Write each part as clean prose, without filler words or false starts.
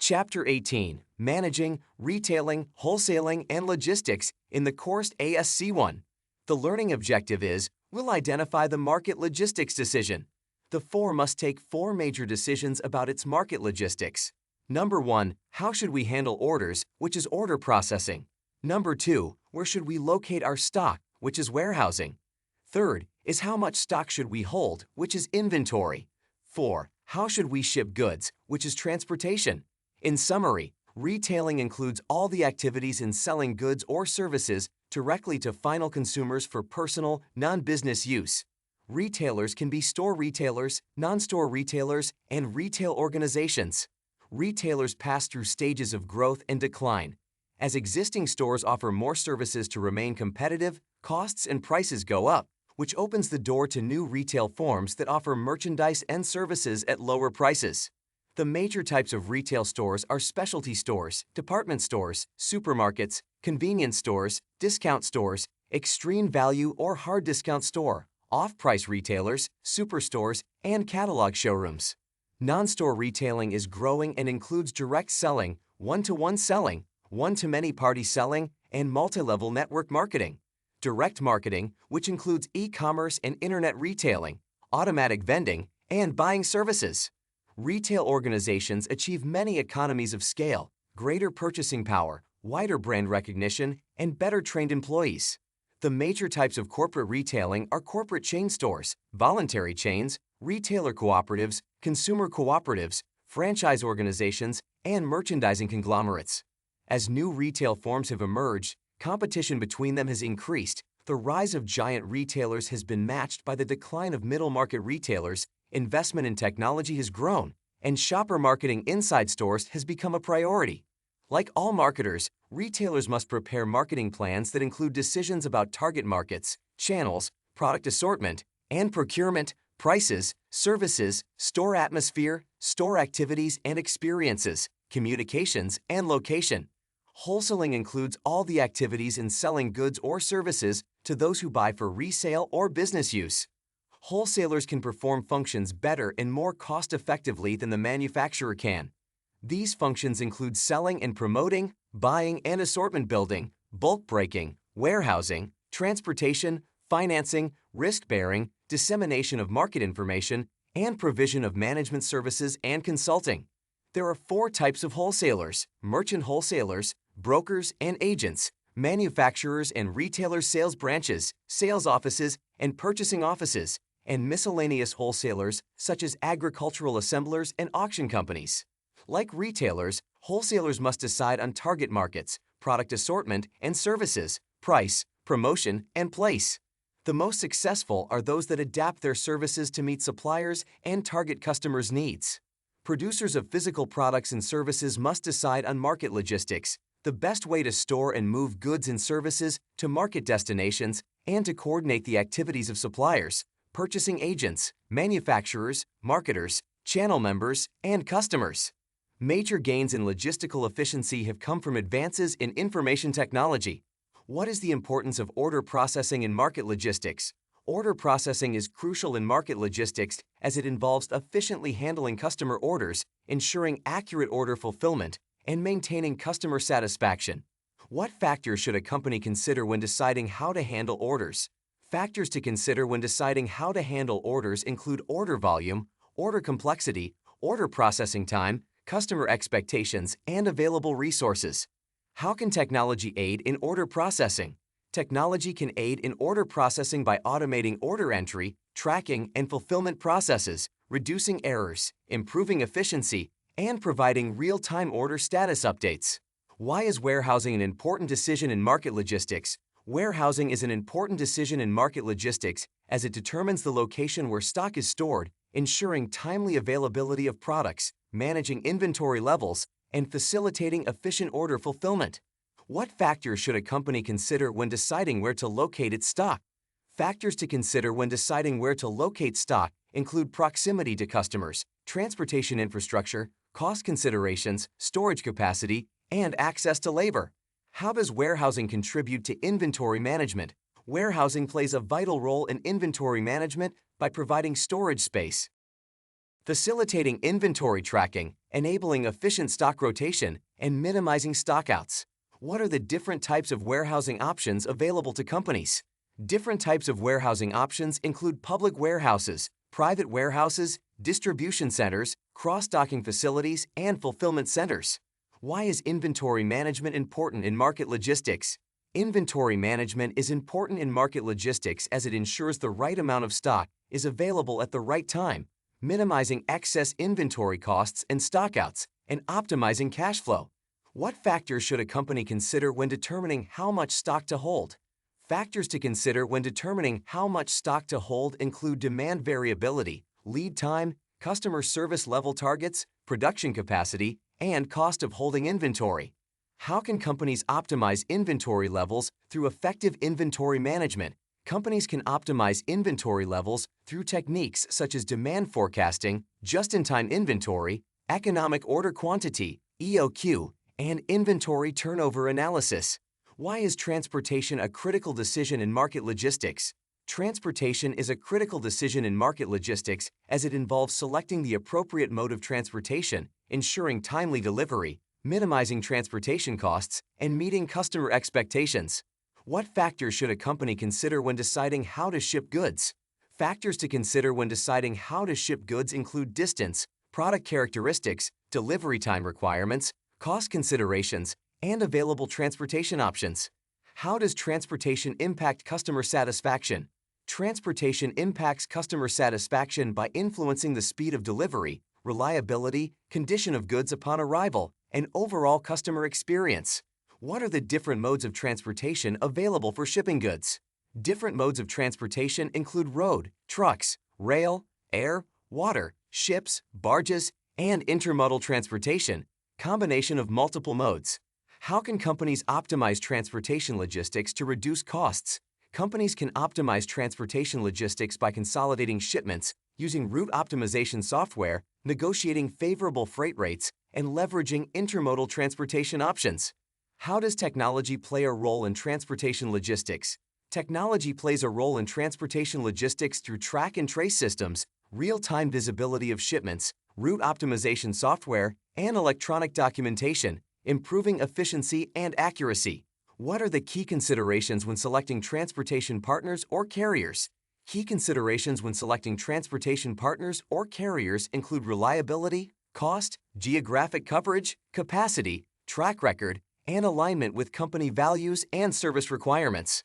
Chapter 18, Managing, Retailing, Wholesaling, and Logistics in the course ASC1. The learning objective is, we'll identify the market logistics decision. The 4 must take 4 major decisions about its market logistics. Number 1, how should we handle orders, which is order processing? Number 2, where should we locate our stock, which is warehousing? Third is how much stock should we hold, which is inventory. 4, how should we ship goods, which is transportation? In summary, retailing includes all the activities in selling goods or services directly to final consumers for personal, non-business use. Retailers can be store retailers, non-store retailers, and retail organizations. Retailers pass through stages of growth and decline. As existing stores offer more services to remain competitive, costs and prices go up, which opens the door to new retail forms that offer merchandise and services at lower prices. The major types of retail stores are specialty stores, department stores, supermarkets, convenience stores, discount stores, extreme value or hard discount store, off-price retailers, superstores, and catalog showrooms. Non-store retailing is growing and includes direct selling, one-to-one selling, one-to-many party selling, and multi-level network marketing. Direct marketing, which includes e-commerce and internet retailing, automatic vending, and buying services. Retail organizations achieve many economies of scale, greater purchasing power, wider brand recognition, and better trained employees. The major types of corporate retailing are corporate chain stores, voluntary chains, retailer cooperatives, consumer cooperatives, franchise organizations, and merchandising conglomerates. As new retail forms have emerged, competition between them has increased, the rise of giant retailers has been matched by the decline of middle-market retailers, investment in technology has grown, and shopper marketing inside stores has become a priority. Like all marketers, retailers must prepare marketing plans that include decisions about target markets, channels, product assortment, and procurement, prices, services, store atmosphere, store activities and experiences, communications, and location. Wholesaling includes all the activities in selling goods or services to those who buy for resale or business use. Wholesalers can perform functions better and more cost-effectively than the manufacturer can. These functions include selling and promoting, buying and assortment building, bulk breaking, warehousing, transportation, financing, risk-bearing, dissemination of market information, and provision of management services and consulting. There are 4 types of wholesalers: merchant wholesalers, brokers and agents, manufacturers and retailers' sales branches, sales offices, and purchasing offices, and miscellaneous wholesalers such as agricultural assemblers and auction companies. Like retailers, wholesalers must decide on target markets, product assortment and services, price, promotion, and place. The most successful are those that adapt their services to meet suppliers and target customers' needs. Producers of physical products and services must decide on market logistics, the best way to store and move goods and services to market destinations, and to coordinate the activities of suppliers, purchasing agents, manufacturers, marketers, channel members, and customers. Major gains in logistical efficiency have come from advances in information technology. What is the importance of order processing in market logistics? Order processing is crucial in market logistics as it involves efficiently handling customer orders, ensuring accurate order fulfillment, and maintaining customer satisfaction. What factors should a company consider when deciding how to handle orders? Factors to consider when deciding how to handle orders include order volume, order complexity, order processing time, customer expectations, and available resources. How can technology aid in order processing? Technology can aid in order processing by automating order entry, tracking, and fulfillment processes, reducing errors, improving efficiency, and providing real-time order status updates. Why is warehousing an important decision in market logistics? Warehousing is an important decision in market logistics as it determines the location where stock is stored, ensuring timely availability of products, managing inventory levels, and facilitating efficient order fulfillment. What factors should a company consider when deciding where to locate its stock? Factors to consider when deciding where to locate stock include proximity to customers, transportation infrastructure, cost considerations, storage capacity, and access to labor. How does warehousing contribute to inventory management? Warehousing plays a vital role in inventory management by providing storage space, facilitating inventory tracking, enabling efficient stock rotation and minimizing stockouts. What are the different types of warehousing options available to companies? Different types of warehousing options include public warehouses, private warehouses, distribution centers, cross-docking facilities, and fulfillment centers. Why is inventory management important in market logistics? Inventory management is important in market logistics as it ensures the right amount of stock is available at the right time, minimizing excess inventory costs and stockouts, and optimizing cash flow. What factors should a company consider when determining how much stock to hold? Factors to consider when determining how much stock to hold include demand variability, lead time, customer service level targets, production capacity, and cost of holding inventory. How can companies optimize inventory levels through effective inventory management? Companies can optimize inventory levels through techniques such as demand forecasting, just-in-time inventory, economic order quantity, EOQ, and inventory turnover analysis. Why is transportation a critical decision in market logistics? Transportation is a critical decision in market logistics as it involves selecting the appropriate mode of transportation, ensuring timely delivery, minimizing transportation costs, and meeting customer expectations. What factors should a company consider when deciding how to ship goods? Factors to consider when deciding how to ship goods include distance, product characteristics, delivery time requirements, cost considerations, and available transportation options. How does transportation impact customer satisfaction? Transportation impacts customer satisfaction by influencing the speed of delivery, reliability, condition of goods upon arrival, and overall customer experience. What are the different modes of transportation available for shipping goods? Different modes of transportation include road, trucks, rail, air, water, ships, barges, and intermodal transportation, combination of multiple modes. How can companies optimize transportation logistics to reduce costs? Companies can optimize transportation logistics by consolidating shipments, using route optimization software, negotiating favorable freight rates, and leveraging intermodal transportation options. How does technology play a role in transportation logistics? Technology plays a role in transportation logistics through track and trace systems, real-time visibility of shipments, route optimization software, and electronic documentation, improving efficiency and accuracy. What are the key considerations when selecting transportation partners or carriers? Key considerations when selecting transportation partners or carriers include reliability, cost, geographic coverage, capacity, track record, and alignment with company values and service requirements.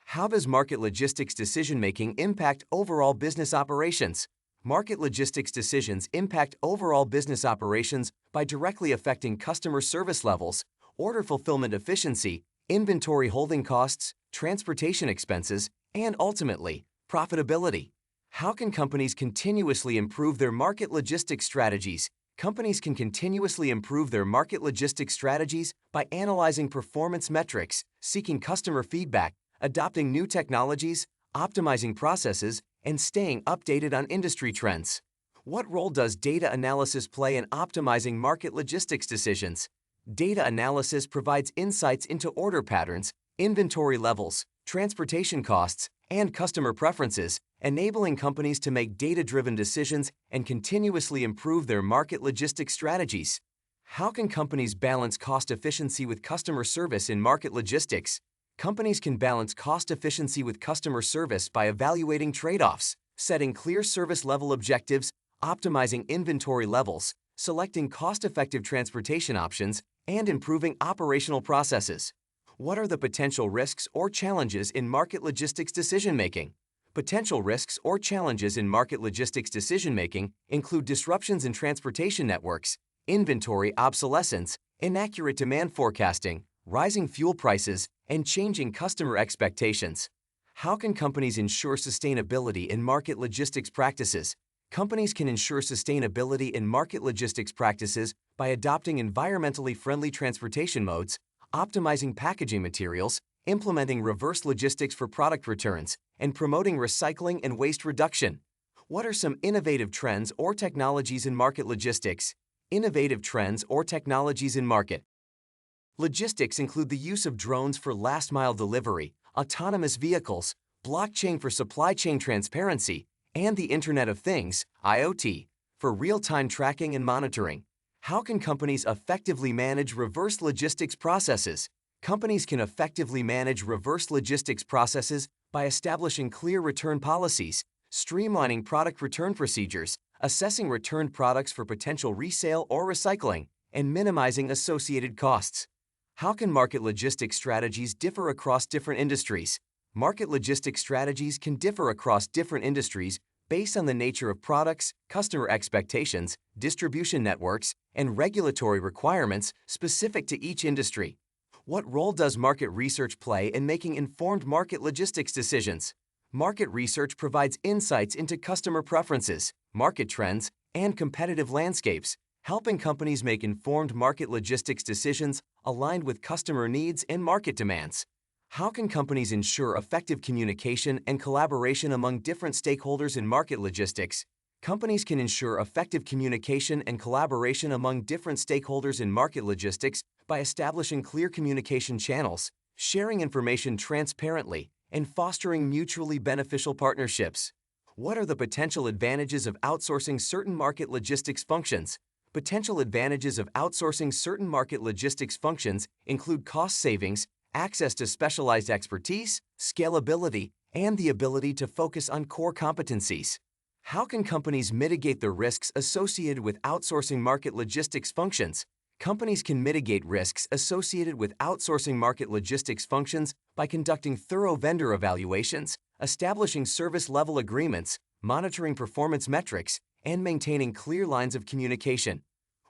How does market logistics decision-making impact overall business operations? Market logistics decisions impact overall business operations by directly affecting customer service levels, order fulfillment efficiency, inventory holding costs, transportation expenses, and ultimately, profitability. How can companies continuously improve their market logistics strategies? Companies can continuously improve their market logistics strategies by analyzing performance metrics, seeking customer feedback, adopting new technologies, optimizing processes, and staying updated on industry trends. What role does data analysis play in optimizing market logistics decisions? Data analysis provides insights into order patterns, inventory levels, transportation costs, and customer preferences, enabling companies to make data-driven decisions and continuously improve their market logistics strategies. How can companies balance cost efficiency with customer service in market logistics? Companies can balance cost efficiency with customer service by evaluating trade-offs, setting clear service level objectives, optimizing inventory levels, selecting cost-effective transportation options, and improving operational processes. What are the potential risks or challenges in market logistics decision-making? Potential risks or challenges in market logistics decision-making include disruptions in transportation networks, inventory obsolescence, inaccurate demand forecasting, rising fuel prices, and changing customer expectations. How can companies ensure sustainability in market logistics practices? Companies can ensure sustainability in market logistics practices by adopting environmentally friendly transportation modes, optimizing packaging materials, implementing reverse logistics for product returns, and promoting recycling and waste reduction. What are some innovative trends or technologies in market logistics? Innovative trends or technologies in market logistics include the use of drones for last-mile delivery, autonomous vehicles, blockchain for supply chain transparency, and the Internet of Things, IoT, for real-time tracking and monitoring. How can companies effectively manage reverse logistics processes? Companies can effectively manage reverse logistics processes by establishing clear return policies, streamlining product return procedures, assessing returned products for potential resale or recycling, and minimizing associated costs. How can market logistics strategies differ across different industries? Market logistics strategies can differ across different industries based on the nature of products, customer expectations, distribution networks, and regulatory requirements specific to each industry. What role does market research play in making informed market logistics decisions? Market research provides insights into customer preferences, market trends, and competitive landscapes, helping companies make informed market logistics decisions aligned with customer needs and market demands. How can companies ensure effective communication and collaboration among different stakeholders in market logistics? Companies can ensure effective communication and collaboration among different stakeholders in market logistics by establishing clear communication channels, sharing information transparently, and fostering mutually beneficial partnerships. What are the potential advantages of outsourcing certain market logistics functions? Potential advantages of outsourcing certain market logistics functions include cost savings, access to specialized expertise, scalability, and the ability to focus on core competencies. How can companies mitigate the risks associated with outsourcing market logistics functions? Companies can mitigate risks associated with outsourcing market logistics functions by conducting thorough vendor evaluations, establishing service-level agreements, monitoring performance metrics, and maintaining clear lines of communication.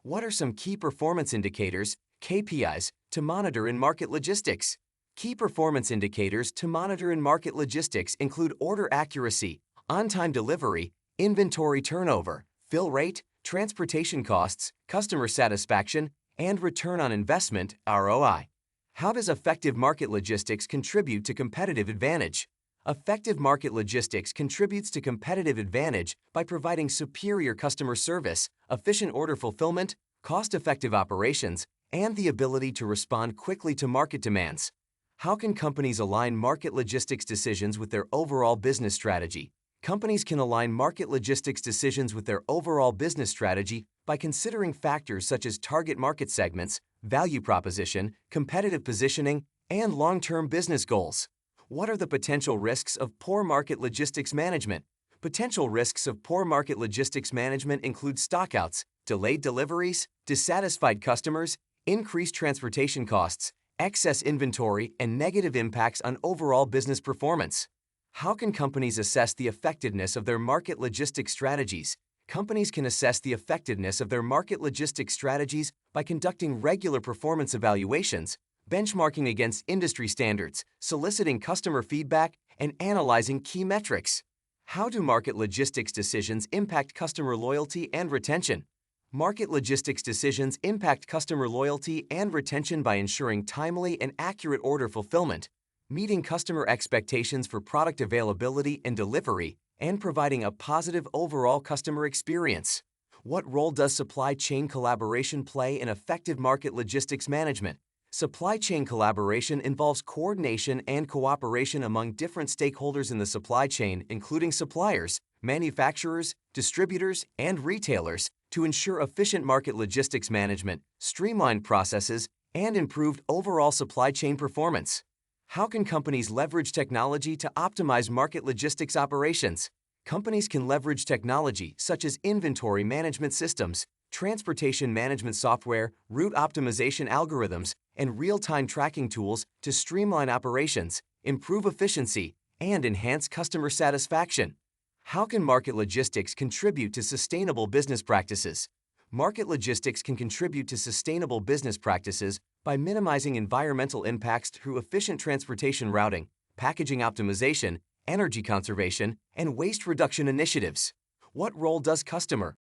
What are some key performance indicators, KPIs, to monitor in market logistics? Key performance indicators to monitor in market logistics include order accuracy, on-time delivery, inventory turnover, fill rate, transportation costs, customer satisfaction, and return on investment, ROI. How does effective market logistics contribute to competitive advantage? Effective market logistics contributes to competitive advantage by providing superior customer service, efficient order fulfillment, cost-effective operations, and the ability to respond quickly to market demands. How can companies align market logistics decisions with their overall business strategy? Companies can align market logistics decisions with their overall business strategy by considering factors such as target market segments, value proposition, competitive positioning, and long-term business goals. What are the potential risks of poor market logistics management? Potential risks of poor market logistics management include stockouts, delayed deliveries, dissatisfied customers, increased transportation costs, excess inventory, and negative impacts on overall business performance. How can companies assess the effectiveness of their market logistics strategies? Companies can assess the effectiveness of their market logistics strategies by conducting regular performance evaluations, benchmarking against industry standards, soliciting customer feedback, and analyzing key metrics. How do market logistics decisions impact customer loyalty and retention? Market logistics decisions impact customer loyalty and retention by ensuring timely and accurate order fulfillment, meeting customer expectations for product availability and delivery, and providing a positive overall customer experience. What role does supply chain collaboration play in effective market logistics management? Supply chain collaboration involves coordination and cooperation among different stakeholders in the supply chain, including suppliers, manufacturers, distributors, and retailers, to ensure efficient market logistics management, streamlined processes, and improved overall supply chain performance. How can companies leverage technology to optimize market logistics operations? Companies can leverage technology such as inventory management systems, transportation management software, route optimization algorithms, and real-time tracking tools to streamline operations, improve efficiency, and enhance customer satisfaction. How can market logistics contribute to sustainable business practices? Market logistics can contribute to sustainable business practices by minimizing environmental impacts through efficient transportation routing, packaging optimization, energy conservation, and waste reduction initiatives. What role does customer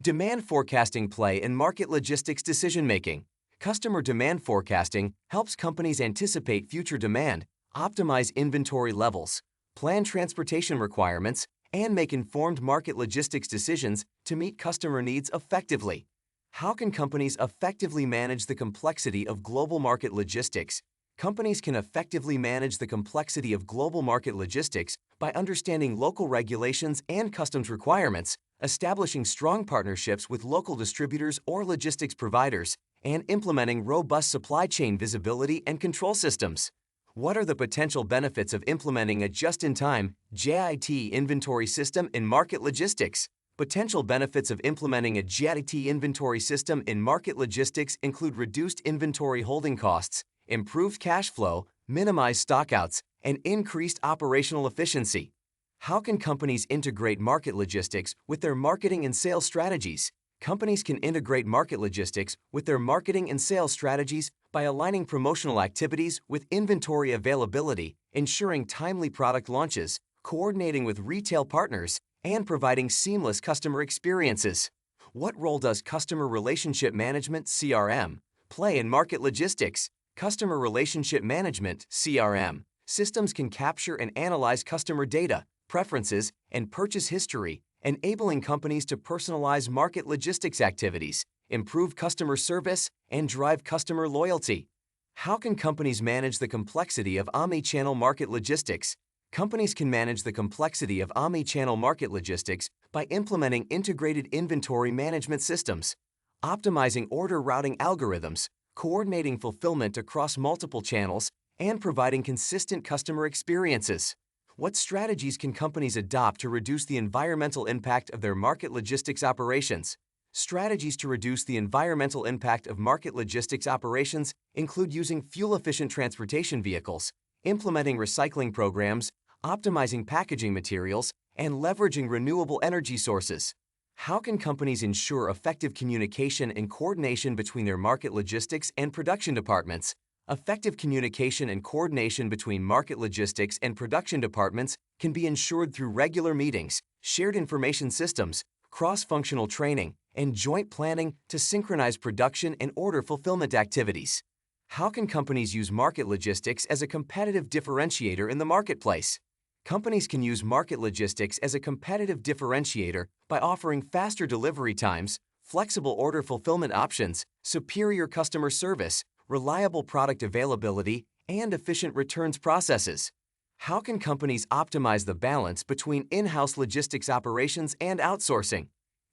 demand forecasting play in market logistics decision-making? Customer demand forecasting helps companies anticipate future demand, optimize inventory levels, plan transportation requirements, and make informed market logistics decisions to meet customer needs effectively. How can companies effectively manage the complexity of global market logistics? Companies can effectively manage the complexity of global market logistics by understanding local regulations and customs requirements, establishing strong partnerships with local distributors or logistics providers, and implementing robust supply chain visibility and control systems. What are the potential benefits of implementing a just-in-time JIT inventory system in market logistics? Potential benefits of implementing a JIT inventory system in market logistics include reduced inventory holding costs, improved cash flow, minimized stockouts, and increased operational efficiency. How can companies integrate market logistics with their marketing and sales strategies? Companies can integrate market logistics with their marketing and sales strategies by aligning promotional activities with inventory availability, ensuring timely product launches, coordinating with retail partners, and providing seamless customer experiences. What role does customer relationship management (CRM) play in market logistics? Customer relationship management (CRM) systems can capture and analyze customer data, preferences, and purchase history, enabling companies to personalize market logistics activities, improve customer service, and drive customer loyalty. How can companies manage the complexity of omnichannel market logistics? Companies can manage the complexity of omnichannel market logistics by implementing integrated inventory management systems, optimizing order routing algorithms, coordinating fulfillment across multiple channels, and providing consistent customer experiences. What strategies can companies adopt to reduce the environmental impact of their market logistics operations? Strategies to reduce the environmental impact of market logistics operations include using fuel-efficient transportation vehicles, implementing recycling programs, optimizing packaging materials, and leveraging renewable energy sources. How can companies ensure effective communication and coordination between their market logistics and production departments? Effective communication and coordination between market logistics and production departments can be ensured through regular meetings, shared information systems, cross-functional training, and joint planning to synchronize production and order fulfillment activities. How can companies use market logistics as a competitive differentiator in the marketplace? Companies can use market logistics as a competitive differentiator by offering faster delivery times, flexible order fulfillment options, superior customer service, reliable product availability, and efficient returns processes. How can companies optimize the balance between in-house logistics operations and outsourcing?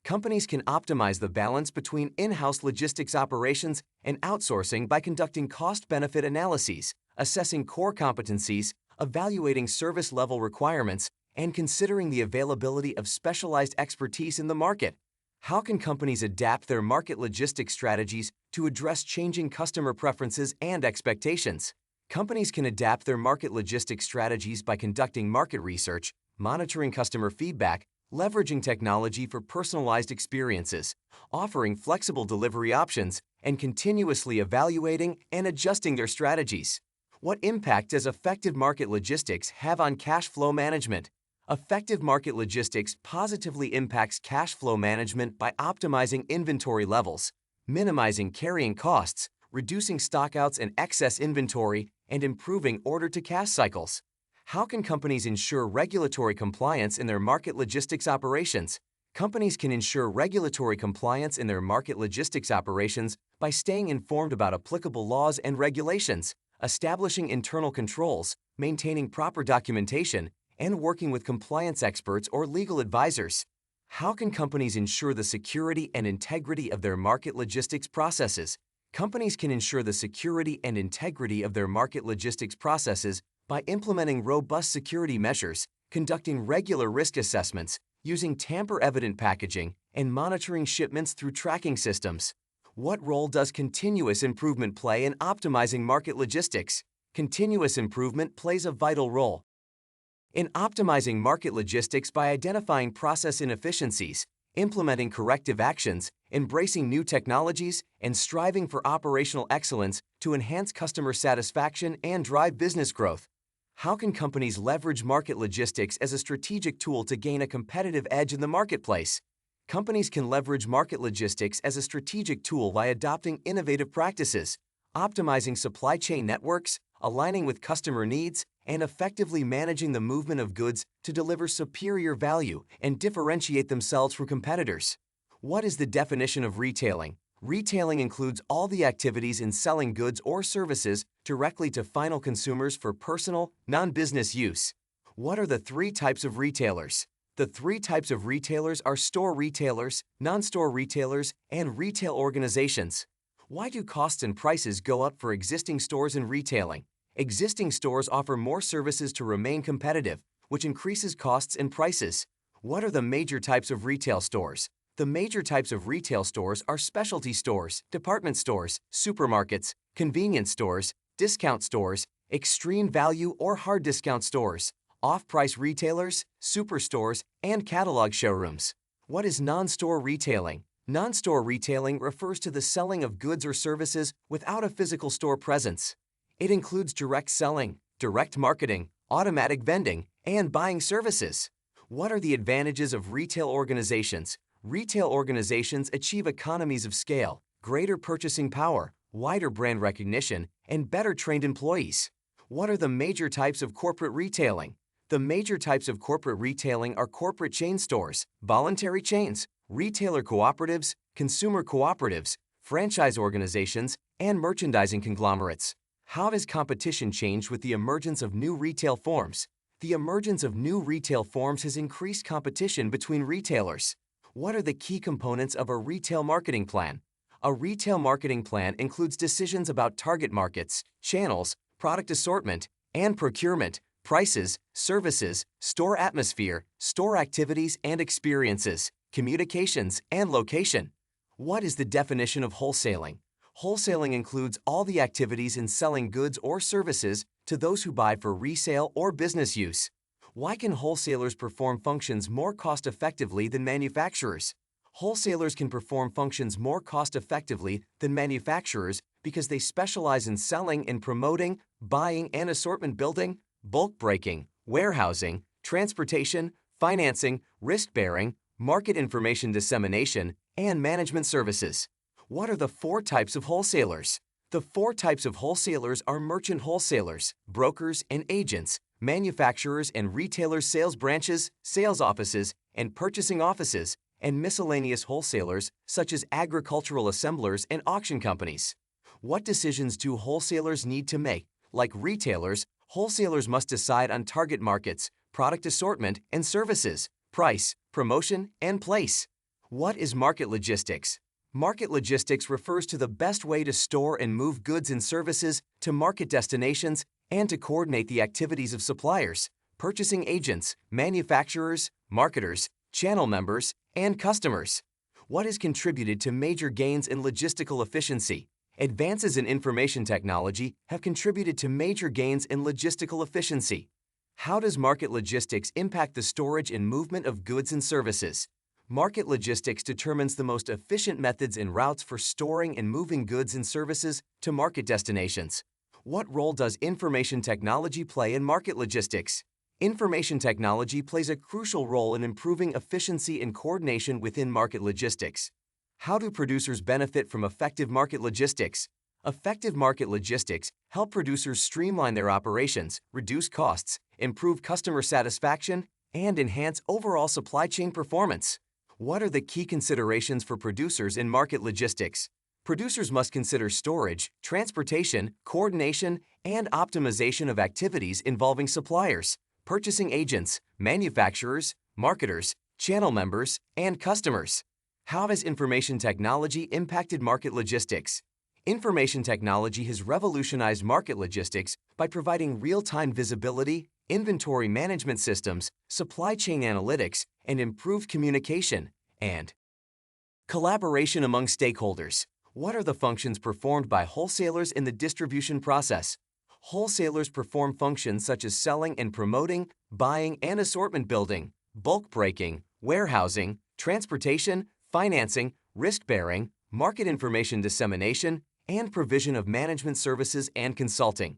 Companies can optimize the balance between in-house logistics operations and outsourcing by conducting cost-benefit analyses, assessing core competencies, evaluating service level requirements, and considering the availability of specialized expertise in the market. How can companies adapt their market logistics strategies to address changing customer preferences and expectations? Companies can adapt their market logistics strategies by conducting market research, monitoring customer feedback, leveraging technology for personalized experiences, offering flexible delivery options, and continuously evaluating and adjusting their strategies. What impact does effective market logistics have on cash flow management? Effective market logistics positively impacts cash flow management by optimizing inventory levels, minimizing carrying costs, reducing stockouts and excess inventory, and improving order-to-cash cycles. How can companies ensure regulatory compliance in their market logistics operations? Companies can ensure regulatory compliance in their market logistics operations by staying informed about applicable laws and regulations, establishing internal controls, maintaining proper documentation, and working with compliance experts or legal advisors. How can companies ensure the security and integrity of their market logistics processes? Companies can ensure the security and integrity of their market logistics processes by implementing robust security measures, conducting regular risk assessments, using tamper-evident packaging, and monitoring shipments through tracking systems. What role does continuous improvement play in optimizing market logistics? Continuous improvement plays a vital role in optimizing market logistics by identifying process inefficiencies, implementing corrective actions, embracing new technologies, and striving for operational excellence to enhance customer satisfaction and drive business growth. How can companies leverage market logistics as a strategic tool to gain a competitive edge in the marketplace? Companies can leverage market logistics as a strategic tool by adopting innovative practices, optimizing supply chain networks, aligning with customer needs, and effectively managing the movement of goods to deliver superior value and differentiate themselves from competitors. What is the definition of retailing? Retailing includes all the activities in selling goods or services directly to final consumers for personal, non-business use. What are the three types of retailers? The three types of retailers are store retailers, non-store retailers, and retail organizations. Why do costs and prices go up for existing stores in retailing? Existing stores offer more services to remain competitive, which increases costs and prices. What are the major types of retail stores? The major types of retail stores are specialty stores, department stores, supermarkets, convenience stores, discount stores, extreme value or hard discount stores, off-price retailers, superstores, and catalog showrooms. What is non-store retailing? Non-store retailing refers to the selling of goods or services without a physical store presence. It includes direct selling, direct marketing, automatic vending, and buying services. What are the advantages of retail organizations? Retail organizations achieve economies of scale, greater purchasing power, wider brand recognition, and better trained employees. What are the major types of corporate retailing? The major types of corporate retailing are corporate chain stores, voluntary chains, retailer cooperatives, consumer cooperatives, franchise organizations, and merchandising conglomerates. How has competition changed with the emergence of new retail forms? The emergence of new retail forms has increased competition between retailers. What are the key components of a retail marketing plan? A retail marketing plan includes decisions about target markets, channels, product assortment, and procurement, prices, services, store atmosphere, store activities and experiences, communications, and location. What is the definition of wholesaling? Wholesaling includes all the activities in selling goods or services to those who buy for resale or business use. Why can wholesalers perform functions more cost-effectively than manufacturers? Wholesalers can perform functions more cost-effectively than manufacturers because they specialize in selling and promoting, buying and assortment building, bulk breaking, warehousing, transportation, financing, risk-bearing, market information dissemination, and management services. What are the four types of wholesalers? The four types of wholesalers are merchant wholesalers, brokers and agents, manufacturers and retailers' sales branches, sales offices, and purchasing offices, and miscellaneous wholesalers such as agricultural assemblers and auction companies. What decisions do wholesalers need to make? Like retailers, wholesalers must decide on target markets, product assortment and services, price, promotion, and place. What is market logistics? Market logistics refers to the best way to store and move goods and services to market destinations and to coordinate the activities of suppliers, purchasing agents, manufacturers, marketers, channel members, and customers. What has contributed to major gains in logistical efficiency? Advances in information technology have contributed to major gains in logistical efficiency. How does market logistics impact the storage and movement of goods and services? Market logistics determines the most efficient methods and routes for storing and moving goods and services to market destinations. What role does information technology play in market logistics? Information technology plays a crucial role in improving efficiency and coordination within market logistics. How do producers benefit from effective market logistics? Effective market logistics help producers streamline their operations, reduce costs, improve customer satisfaction, and enhance overall supply chain performance. What are the key considerations for producers in market logistics? Producers must consider storage, transportation, coordination, and optimization of activities involving suppliers, purchasing agents, manufacturers, marketers, channel members, and customers. How has information technology impacted market logistics? Information technology has revolutionized market logistics by providing real-time visibility, inventory management systems, supply chain analytics, and improved communication and collaboration among stakeholders. What are the functions performed by wholesalers in the distribution process? Wholesalers perform functions such as selling and promoting, buying and assortment building, bulk breaking, warehousing, transportation, financing, risk-bearing, market information dissemination, and provision of management services and consulting.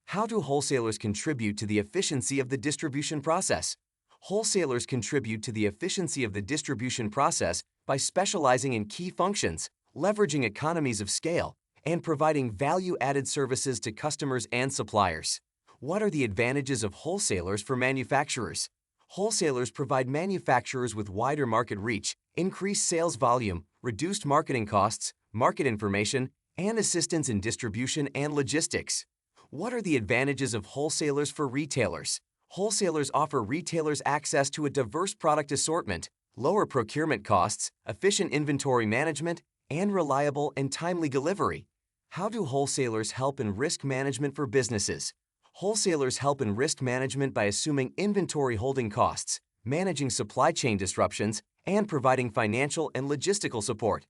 How do wholesalers contribute to the efficiency of the distribution process? Wholesalers contribute to the efficiency of the distribution process by specializing in key functions, leveraging economies of scale, and providing value-added services to customers and suppliers. What are the advantages of wholesalers for manufacturers? Wholesalers provide manufacturers with wider market reach, increased sales volume, reduced marketing costs, market information, and assistance in distribution and logistics. What are the advantages of wholesalers for retailers? Wholesalers offer retailers access to a diverse product assortment, lower procurement costs, efficient inventory management, and reliable and timely delivery. How do wholesalers help in risk management for businesses? Wholesalers help in risk management by assuming inventory holding costs, managing supply chain disruptions, and providing financial and logistical support.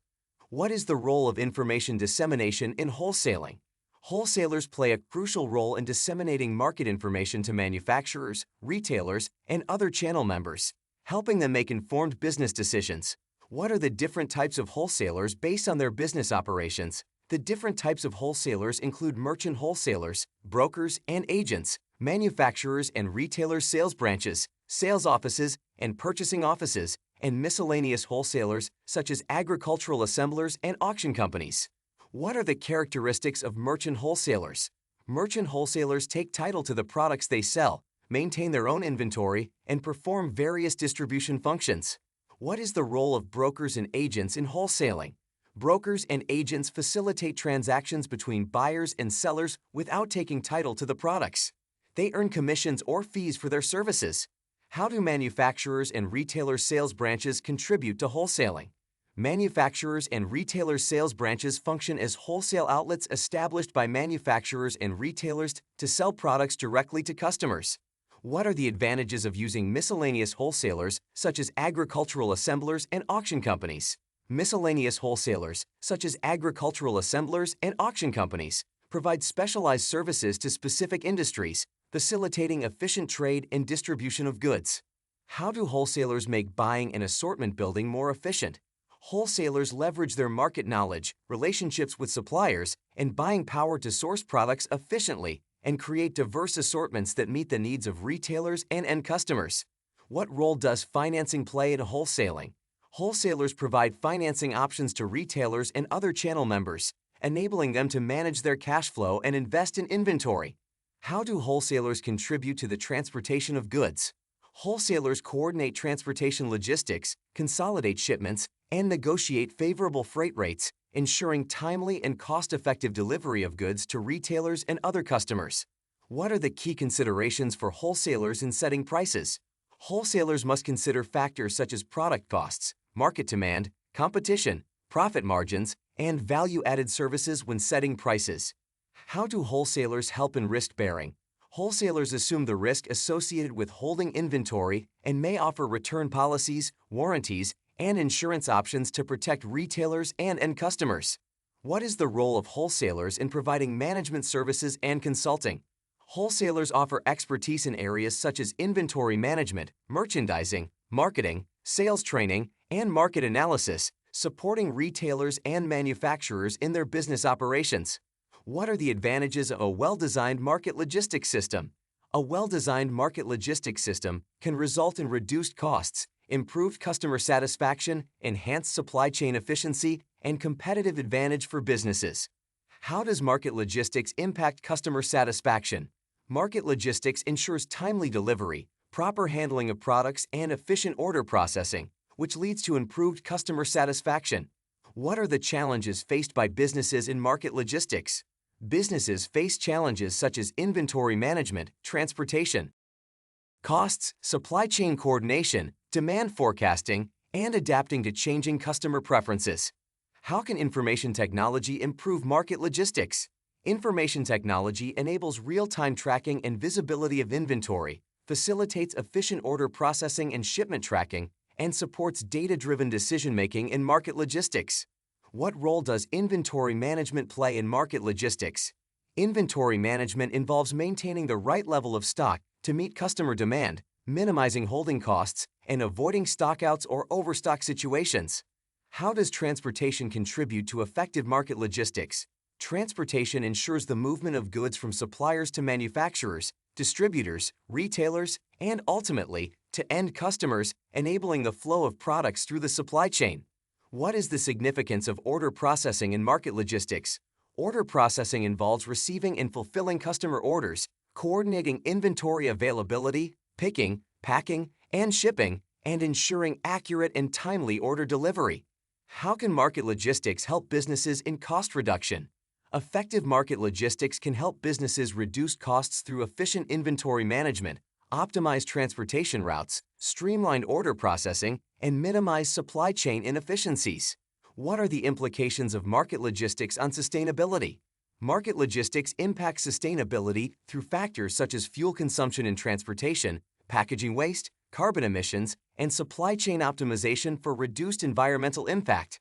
What is the role of information dissemination in wholesaling? Wholesalers play a crucial role in disseminating market information to manufacturers, retailers, and other channel members, helping them make informed business decisions. What are the different types of wholesalers based on their business operations? The different types of wholesalers include merchant wholesalers, brokers and agents, manufacturers and retailers' sales branches, sales offices and purchasing offices, and miscellaneous wholesalers such as agricultural assemblers and auction companies. What are the characteristics of merchant wholesalers? Merchant wholesalers take title to the products they sell, maintain their own inventory, and perform various distribution functions. What is the role of brokers and agents in wholesaling? Brokers and agents facilitate transactions between buyers and sellers without taking title to the products. They earn commissions or fees for their services. How do manufacturers and retailers' sales branches contribute to wholesaling? Manufacturers and retailers' sales branches function as wholesale outlets established by manufacturers and retailers to sell products directly to customers. What are the advantages of using miscellaneous wholesalers, such as agricultural assemblers and auction companies? Miscellaneous wholesalers, such as agricultural assemblers and auction companies, provide specialized services to specific industries, facilitating efficient trade and distribution of goods. How do wholesalers make buying and assortment building more efficient? Wholesalers leverage their market knowledge, relationships with suppliers, and buying power to source products efficiently and create diverse assortments that meet the needs of retailers and end customers. What role does financing play in wholesaling? Wholesalers provide financing options to retailers and other channel members, enabling them to manage their cash flow and invest in inventory. How do wholesalers contribute to the transportation of goods? Wholesalers coordinate transportation logistics, consolidate shipments, and negotiate favorable freight rates, ensuring timely and cost-effective delivery of goods to retailers and other customers. What are the key considerations for wholesalers in setting prices? Wholesalers must consider factors such as product costs, market demand, competition, profit margins, and value-added services when setting prices. How do wholesalers help in risk-bearing? Wholesalers assume the risk associated with holding inventory and may offer return policies, warranties, and insurance options to protect retailers and end customers. What is the role of wholesalers in providing management services and consulting? Wholesalers offer expertise in areas such as inventory management, merchandising, marketing, sales training, and market analysis, supporting retailers and manufacturers in their business operations. What are the advantages of a well-designed market logistics system? A well-designed market logistics system can result in reduced costs, improved customer satisfaction, enhanced supply chain efficiency, and competitive advantage for businesses. How does market logistics impact customer satisfaction? Market logistics ensures timely delivery, proper handling of products, and efficient order processing, which leads to improved customer satisfaction. What are the challenges faced by businesses in market logistics? Businesses face challenges such as inventory management, transportation, costs, supply chain coordination, demand forecasting, and adapting to changing customer preferences. How can information technology improve market logistics? Information technology enables real-time tracking and visibility of inventory, facilitates efficient order processing and shipment tracking, and supports data-driven decision-making in market logistics. What role does inventory management play in market logistics? Inventory management involves maintaining the right level of stock to meet customer demand, minimizing holding costs, and avoiding stockouts or overstock situations. How does transportation contribute to effective market logistics? Transportation ensures the movement of goods from suppliers to manufacturers, distributors, retailers, and ultimately to end customers, enabling the flow of products through the supply chain. What is the significance of order processing in market logistics? Order processing involves receiving and fulfilling customer orders, coordinating inventory availability, picking, packing, and shipping, and ensuring accurate and timely order delivery. How can market logistics help businesses in cost reduction? Effective market logistics can help businesses reduce costs through efficient inventory management, optimize transportation routes, streamline order processing, and minimize supply chain inefficiencies. What are the implications of market logistics on sustainability? Market logistics impacts sustainability through factors such as fuel consumption in transportation, packaging waste, carbon emissions, and supply chain optimization for reduced environmental impact.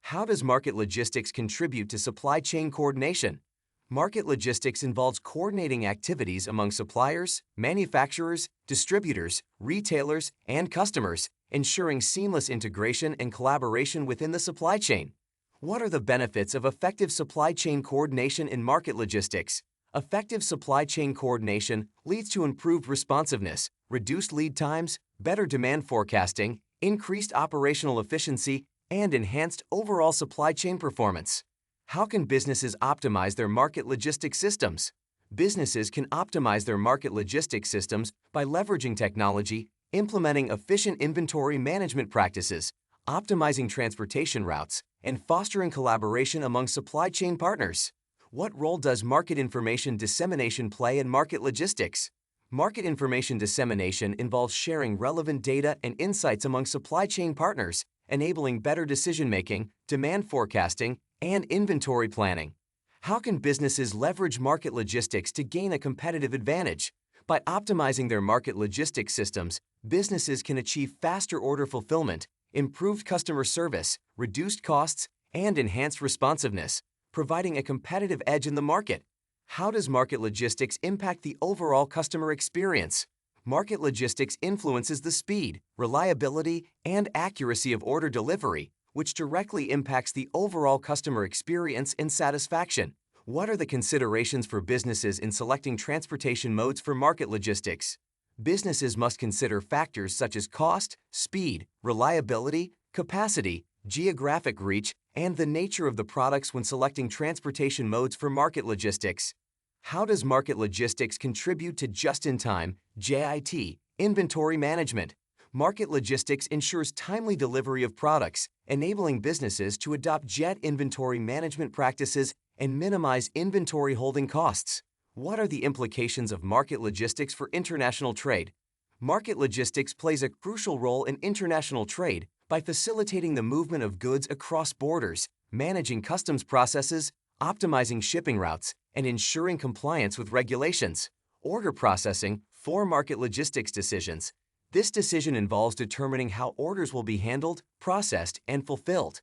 How does market logistics contribute to supply chain coordination? Market logistics involves coordinating activities among suppliers, manufacturers, distributors, retailers, and customers, ensuring seamless integration and collaboration within the supply chain. What are the benefits of effective supply chain coordination in market logistics? Effective supply chain coordination leads to improved responsiveness, reduced lead times, better demand forecasting, increased operational efficiency, and enhanced overall supply chain performance. How can businesses optimize their market logistics systems? Businesses can optimize their market logistics systems by leveraging technology, implementing efficient inventory management practices, optimizing transportation routes, and fostering collaboration among supply chain partners. What role does market information dissemination play in market logistics? Market information dissemination involves sharing relevant data and insights among supply chain partners, enabling better decision-making, demand forecasting, and inventory planning. How can businesses leverage market logistics to gain a competitive advantage? By optimizing their market logistics systems, businesses can achieve faster order fulfillment, improved customer service, reduced costs, and enhanced responsiveness, providing a competitive edge in the market. How does market logistics impact the overall customer experience? Market logistics influences the speed, reliability, and accuracy of order delivery, which directly impacts the overall customer experience and satisfaction. What are the considerations for businesses in selecting transportation modes for market logistics? Businesses must consider factors such as cost, speed, reliability, capacity, geographic reach, and the nature of the products when selecting transportation modes for market logistics. How does market logistics contribute to just-in-time (JIT) inventory management? Market logistics ensures timely delivery of products, enabling businesses to adopt JIT inventory management practices and minimize inventory holding costs. What are the implications of market logistics for international trade? Market logistics plays a crucial role in international trade by facilitating the movement of goods across borders, managing customs processes, optimizing shipping routes, and ensuring compliance with regulations. Order processing for market logistics decisions. This decision involves determining how orders will be handled, processed, and fulfilled.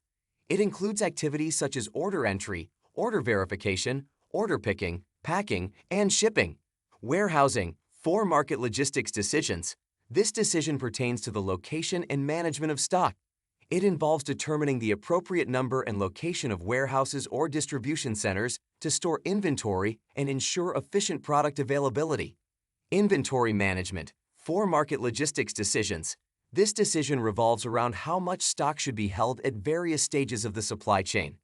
It includes activities such as order entry, order verification, order picking, packing, and shipping. Warehousing for market logistics decisions. This decision pertains to the location and management of stock. It involves determining the appropriate number and location of warehouses or distribution centers to store inventory and ensure efficient product availability. Inventory management for market logistics decisions. This decision revolves around how much stock should be held at various stages of the supply chain.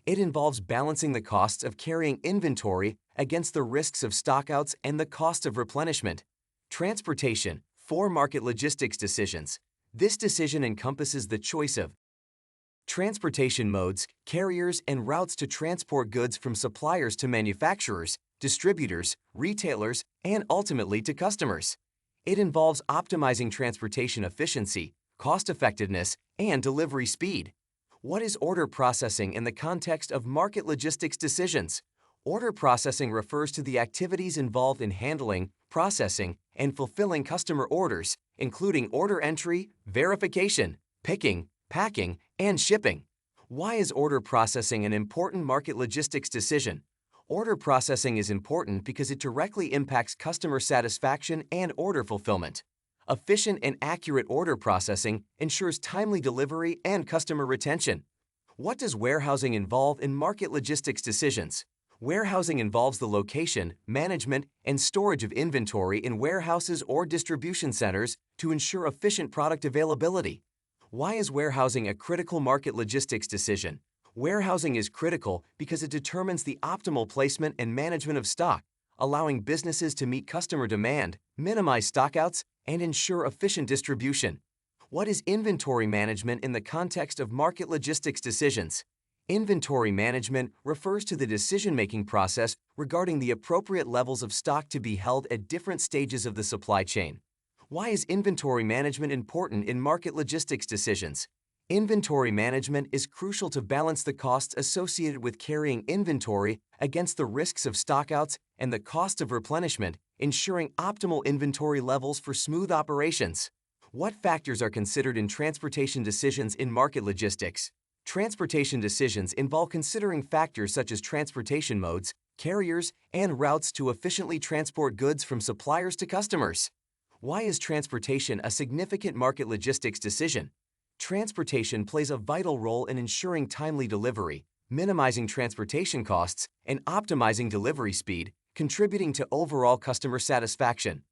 It involves balancing the costs of carrying inventory against the risks of stockouts and the cost of replenishment. Transportation for market logistics decisions. This decision encompasses the choice of transportation modes, carriers, and routes to transport goods from suppliers to manufacturers, distributors, retailers, and ultimately to customers. It involves optimizing transportation efficiency, cost-effectiveness, and delivery speed. What is order processing in the context of market logistics decisions? Order processing refers to the activities involved in handling, processing, and fulfilling customer orders, including order entry, verification, picking, packing, and shipping. Why is order processing an important market logistics decision? Order processing is important because it directly impacts customer satisfaction and order fulfillment. Efficient and accurate order processing ensures timely delivery and customer retention. What does warehousing involve in market logistics decisions? Warehousing involves the location, management, and storage of inventory in warehouses or distribution centers to ensure efficient product availability. Why is warehousing a critical market logistics decision? Warehousing is critical because it determines the optimal placement and management of stock, allowing businesses to meet customer demand, minimize stockouts, and ensure efficient distribution. What is inventory management in the context of market logistics decisions? Inventory management refers to the decision-making process regarding the appropriate levels of stock to be held at different stages of the supply chain. Why is inventory management important in market logistics decisions? Inventory management is crucial to balance the costs associated with carrying inventory against the risks of stockouts and the cost of replenishment, ensuring optimal inventory levels for smooth operations. What factors are considered in transportation decisions in market logistics? Transportation decisions involve considering factors such as transportation modes, carriers, and routes to efficiently transport goods from suppliers to customers. Why is transportation a significant market logistics decision? Transportation plays a vital role in ensuring timely delivery, minimizing transportation costs, and optimizing delivery speed, contributing to overall customer satisfaction.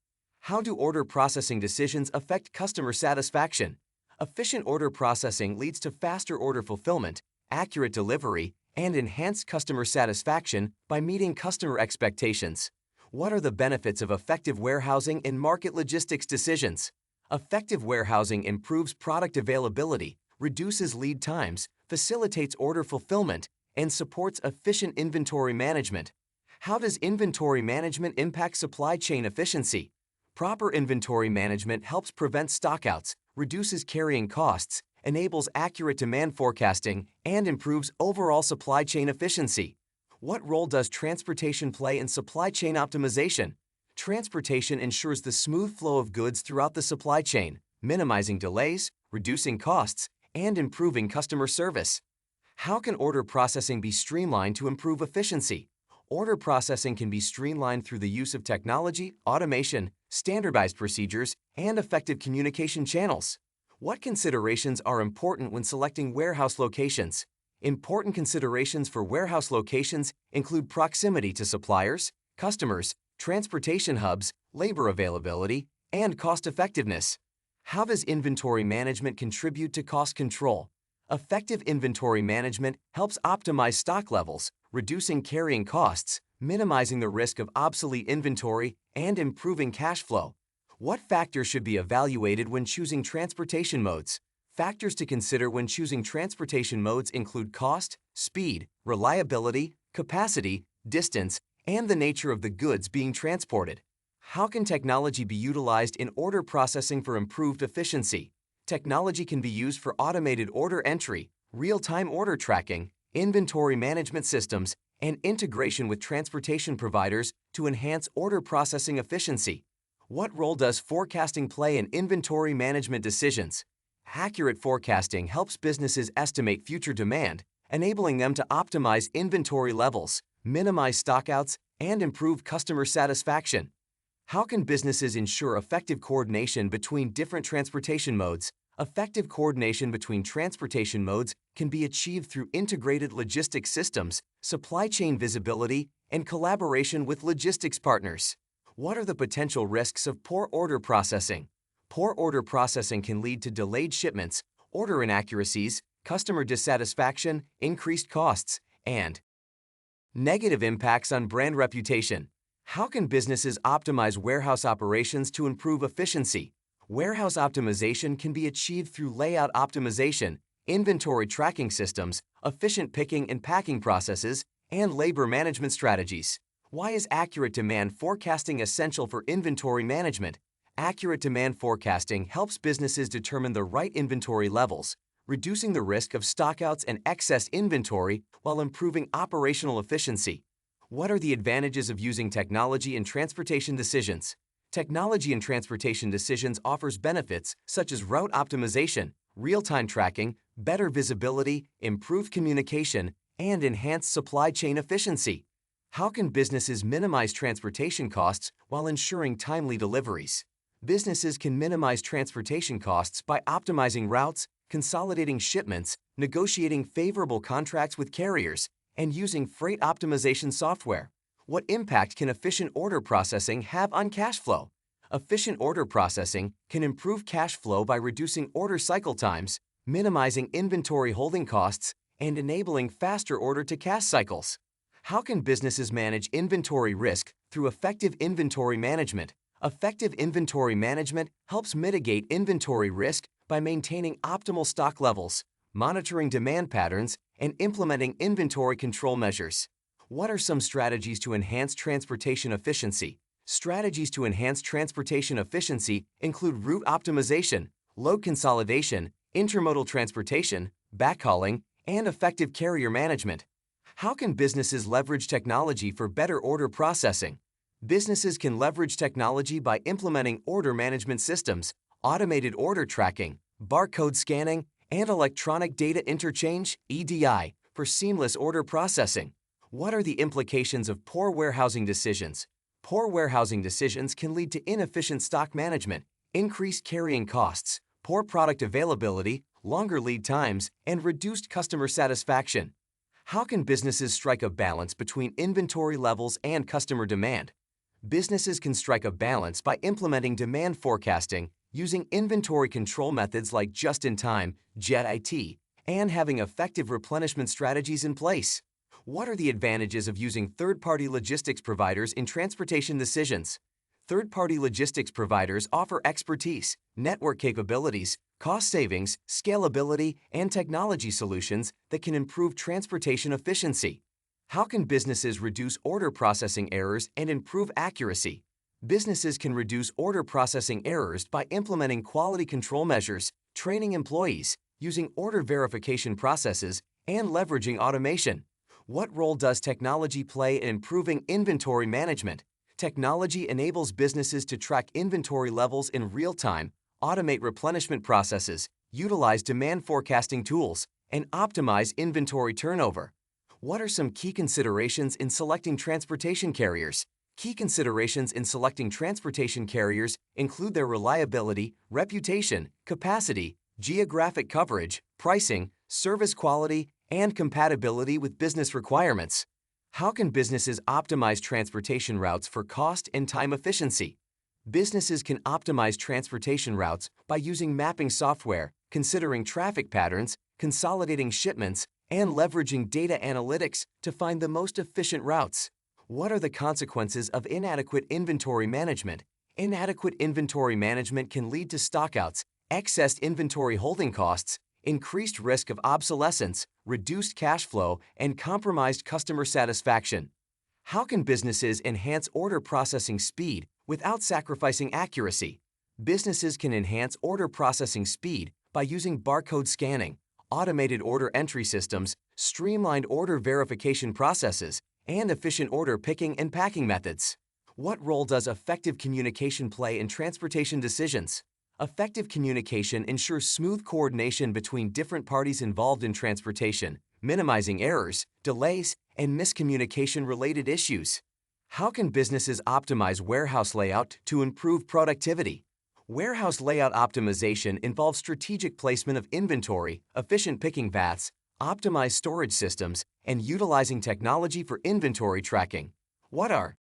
How do order processing decisions affect customer satisfaction? Efficient order processing leads to faster order fulfillment, accurate delivery, and enhanced customer satisfaction by meeting customer expectations. What are the benefits of effective warehousing in market logistics decisions? Effective warehousing improves product availability, reduces lead times, facilitates order fulfillment, and supports efficient inventory management. How does inventory management impact supply chain efficiency? Proper inventory management helps prevent stockouts, reduces carrying costs, enables accurate demand forecasting, and improves overall supply chain efficiency. What role does transportation play in supply chain optimization? Transportation ensures the smooth flow of goods throughout the supply chain, minimizing delays, reducing costs, and improving customer service. How can order processing be streamlined to improve efficiency? Order processing can be streamlined through the use of technology, automation, standardized procedures, and effective communication channels. What considerations are important when selecting warehouse locations? Important considerations for warehouse locations include proximity to suppliers, customers, transportation hubs, labor availability, and cost-effectiveness. How does inventory management contribute to cost control? Effective inventory management helps optimize stock levels, reducing carrying costs, minimizing the risk of obsolete inventory, and improving cash flow. What factors should be evaluated when choosing transportation modes? Factors to consider when choosing transportation modes include cost, speed, reliability, capacity, distance, and the nature of the goods being transported. How can technology be utilized in order processing for improved efficiency? Technology can be used for automated order entry, real-time order tracking, inventory management systems, and integration with transportation providers to enhance order processing efficiency. What role does forecasting play in inventory management decisions? Accurate forecasting helps businesses estimate future demand, enabling them to optimize inventory levels, minimize stockouts, and improve customer satisfaction. How can businesses ensure effective coordination between different transportation modes? Effective coordination between transportation modes can be achieved through integrated logistics systems, supply chain visibility, and collaboration with logistics partners. What are the potential risks of poor order processing? Poor order processing can lead to delayed shipments, order inaccuracies, customer dissatisfaction, increased costs, and negative impacts on brand reputation. How can businesses optimize warehouse operations to improve efficiency? Warehouse optimization can be achieved through layout optimization, inventory tracking systems, efficient picking and packing processes, and labor management strategies. Why is accurate demand forecasting essential for inventory management? Accurate demand forecasting helps businesses determine the right inventory levels, reducing the risk of stockouts and excess inventory while improving operational efficiency. What are the advantages of using technology in transportation decisions? Technology in transportation decisions offers benefits such as route optimization, real-time tracking, better visibility, improved communication, and enhanced supply chain efficiency. How can businesses minimize transportation costs while ensuring timely deliveries? Businesses can minimize transportation costs by optimizing routes, consolidating shipments, negotiating favorable contracts with carriers, and using freight optimization software. What impact can efficient order processing have on cash flow? Efficient order processing can improve cash flow by reducing order cycle times, minimizing inventory holding costs, and enabling faster order-to-cash cycles. How can businesses manage inventory risk through effective inventory management? Effective inventory management helps mitigate inventory risk by maintaining optimal stock levels, monitoring demand patterns, and implementing inventory control measures. What are some strategies to enhance transportation efficiency? Strategies to enhance transportation efficiency include route optimization, load consolidation, intermodal transportation, backhauling, and effective carrier management. How can businesses leverage technology for better order processing? Businesses can leverage technology by implementing order management systems, automated order tracking, barcode scanning, and electronic data interchange (EDI) for seamless order processing. What are the implications of poor warehousing decisions? Poor warehousing decisions can lead to inefficient stock management, increased carrying costs, poor product availability, longer lead times, and reduced customer satisfaction. How can businesses strike a balance between inventory levels and customer demand? Businesses can strike a balance by implementing demand forecasting, using inventory control methods like just-in-time, JIT, and having effective replenishment strategies in place. What are the advantages of using third-party logistics providers in transportation decisions? Third-party logistics providers offer expertise, network capabilities, cost savings, scalability, and technology solutions that can improve transportation efficiency. How can businesses reduce order processing errors and improve accuracy? Businesses can reduce order processing errors by implementing quality control measures, training employees, using order verification processes, and leveraging automation. What role does technology play in improving inventory management? Technology enables businesses to track inventory levels in real time, automate replenishment processes, utilize demand forecasting tools, and optimize inventory turnover. What are some key considerations in selecting transportation carriers? Key considerations in selecting transportation carriers include their reliability, reputation, capacity, geographic coverage, pricing, service quality, and compatibility with business requirements. How can businesses optimize transportation routes for cost and time efficiency? Businesses can optimize transportation routes by using mapping software, considering traffic patterns, consolidating shipments, and leveraging data analytics to find the most efficient routes. What are the consequences of inadequate inventory management? Inadequate inventory management can lead to stockouts, excess inventory holding costs, increased risk of obsolescence, reduced cash flow, and compromised customer satisfaction. How can businesses enhance order processing speed without sacrificing accuracy? Businesses can enhance order processing speed by using barcode scanning, automated order entry systems, streamlined order verification processes, and efficient order picking and packing methods. What role does effective communication play in transportation decisions? Effective communication ensures smooth coordination between different parties involved in transportation, minimizing errors, delays, and miscommunication-related issues. How can businesses optimize warehouse layout to improve productivity? Warehouse layout optimization involves strategic placement of inventory, efficient picking paths, optimized storage systems, and utilizing technology for inventory tracking. What are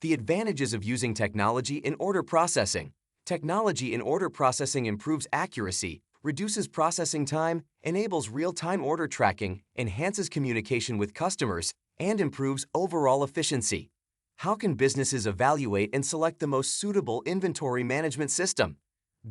the advantages of using technology in order processing? Technology in order processing improves accuracy, reduces processing time, enables real-time order tracking, enhances communication with customers, and improves overall efficiency. How can businesses evaluate and select the most suitable inventory management system?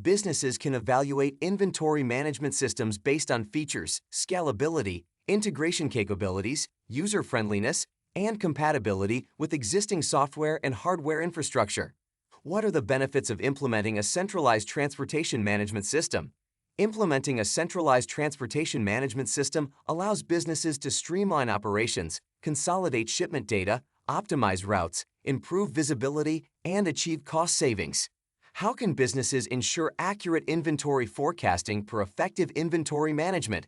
Businesses can evaluate inventory management systems based on features, scalability, integration capabilities, user-friendliness, and compatibility with existing software and hardware infrastructure. What are the benefits of implementing a centralized transportation management system? Implementing a centralized transportation management system allows businesses to streamline operations, consolidate shipment data, optimize routes, improve visibility, and achieve cost savings. How can businesses ensure accurate inventory forecasting for effective inventory management?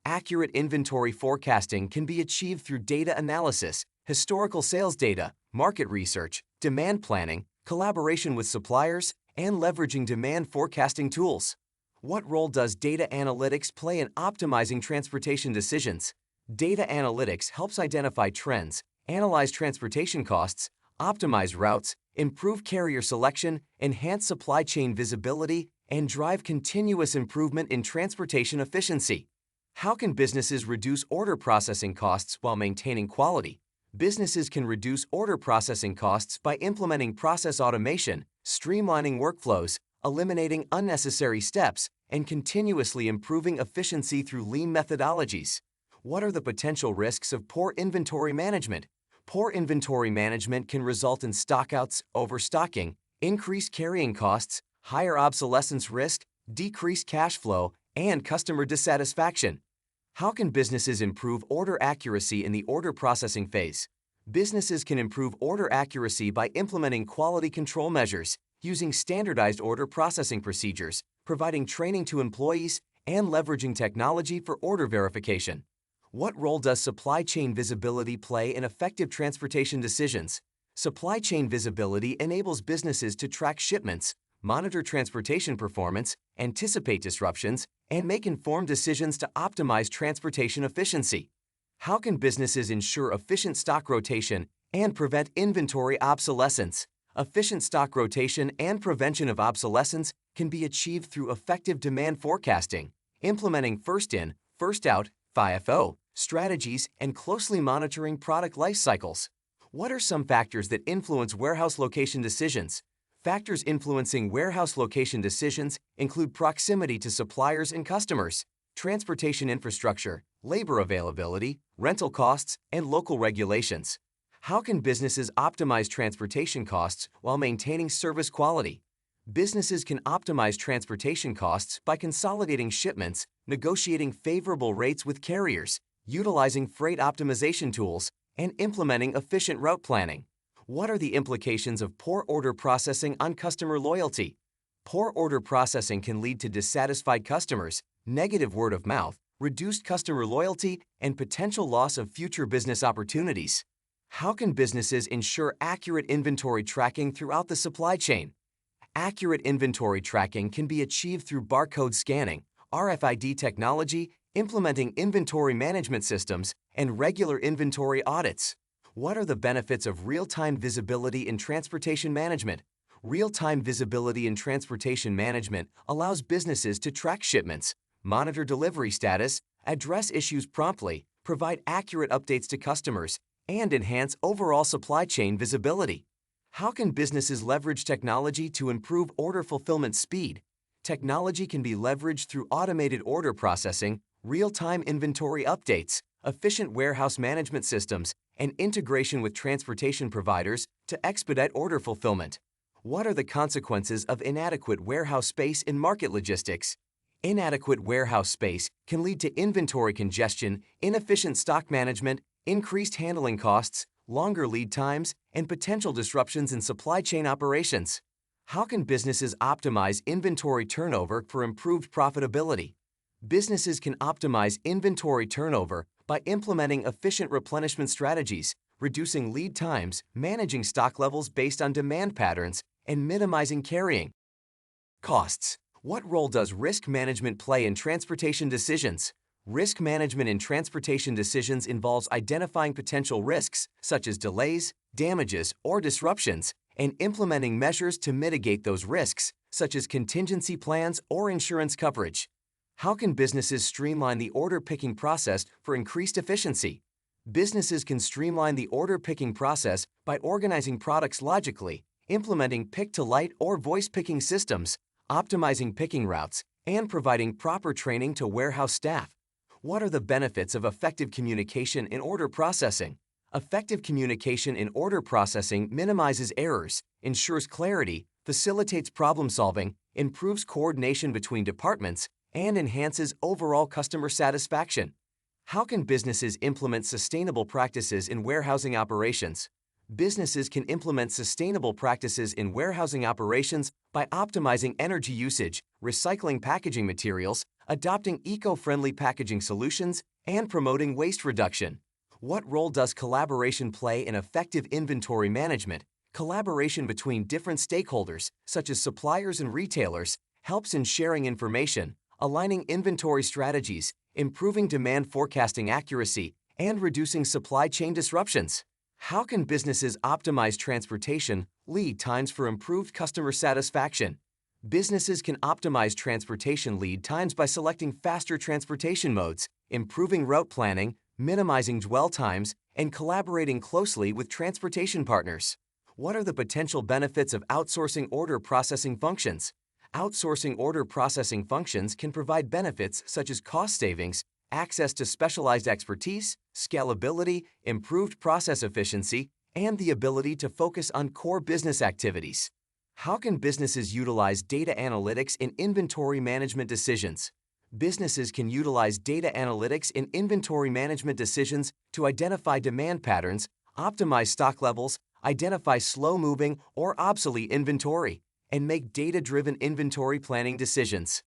Accurate inventory forecasting can be achieved through data analysis, historical sales data, market research, demand planning, collaboration with suppliers, and leveraging demand forecasting tools. What role does data analytics play in optimizing transportation decisions? Data analytics helps identify trends, analyze transportation costs, optimize routes, improve carrier selection, enhance supply chain visibility, and drive continuous improvement in transportation efficiency. How can businesses reduce order processing costs while maintaining quality? Businesses can reduce order processing costs by implementing process automation, streamlining workflows, eliminating unnecessary steps, and continuously improving efficiency through lean methodologies. What are the potential risks of poor inventory management? Poor inventory management can result in stockouts, overstocking, increased carrying costs, higher obsolescence risk, decreased cash flow, and customer dissatisfaction. How can businesses improve order accuracy in the order processing phase? Businesses can improve order accuracy by implementing quality control measures, using standardized order processing procedures, providing training to employees, and leveraging technology for order verification. What role does supply chain visibility play in effective transportation decisions? Supply chain visibility enables businesses to track shipments, monitor transportation performance, anticipate disruptions, and make informed decisions to optimize transportation efficiency. How can businesses ensure efficient stock rotation and prevent inventory obsolescence? Efficient stock rotation and prevention of obsolescence can be achieved through effective demand forecasting, implementing first-in, first-out (FIFO) strategies, and closely monitoring product life cycles. What are some factors that influence warehouse location decisions? Factors influencing warehouse location decisions include proximity to suppliers and customers, transportation infrastructure, labor availability, rental costs, and local regulations. How can businesses optimize transportation costs while maintaining service quality? Businesses can optimize transportation costs by consolidating shipments, negotiating favorable rates with carriers, utilizing freight optimization tools, and implementing efficient route planning. What are the implications of poor order processing on customer loyalty? Poor order processing can lead to dissatisfied customers, negative word of mouth, reduced customer loyalty, and potential loss of future business opportunities. How can businesses ensure accurate inventory tracking throughout the supply chain? Accurate inventory tracking can be achieved through barcode scanning, RFID technology, implementing inventory management systems, and regular inventory audits. What are the benefits of real-time visibility in transportation management? Real-time visibility in transportation management allows businesses to track shipments, monitor delivery status, address issues promptly, provide accurate updates to customers, and enhance overall supply chain visibility. How can businesses leverage technology to improve order fulfillment speed? Technology can be leveraged through automated order processing, real-time inventory updates, efficient warehouse management systems, and integration with transportation providers to expedite order fulfillment. What are the consequences of inadequate warehouse space in market logistics? Inadequate warehouse space can lead to inventory congestion, inefficient stock management, increased handling costs, longer lead times, and potential disruptions in supply chain operations. How can businesses optimize inventory turnover for improved profitability? Businesses can optimize inventory turnover by implementing efficient replenishment strategies, reducing lead times, managing stock levels based on demand patterns, and minimizing carrying costs. What role does risk management play in transportation decisions? Risk management in transportation decisions involves identifying potential risks, such as delays, damages, or disruptions, and implementing measures to mitigate those risks, such as contingency plans or insurance coverage. How can businesses streamline the order picking process for increased efficiency? Businesses can streamline the order picking process by organizing products logically, implementing pick-to-light or voice picking systems, optimizing picking routes, and providing proper training to warehouse staff. What are the benefits of effective communication in order processing? Effective communication in order processing minimizes errors, ensures clarity, facilitates problem-solving, improves coordination between departments, and enhances overall customer satisfaction. How can businesses implement sustainable practices in warehousing operations? Businesses can implement sustainable practices in warehousing operations by optimizing energy usage, recycling packaging materials, adopting eco-friendly packaging solutions, and promoting waste reduction. What role does collaboration play in effective inventory management? Collaboration between different stakeholders, such as suppliers and retailers, helps in sharing information, aligning inventory strategies, improving demand forecasting accuracy, and reducing supply chain disruptions. How can businesses optimize transportation lead times for improved customer satisfaction? Businesses can optimize transportation lead times by selecting faster transportation modes, improving route planning, minimizing dwell times, and collaborating closely with transportation partners. What are the potential benefits of outsourcing order processing functions? Outsourcing order processing functions can provide benefits such as cost savings, access to specialized expertise, scalability, improved process efficiency, and the ability to focus on core business activities. How can businesses utilize data analytics in inventory management decisions? Businesses can utilize data analytics in inventory management decisions to identify demand patterns, optimize stock levels, identify slow-moving or obsolete inventory, and make data-driven inventory planning decisions.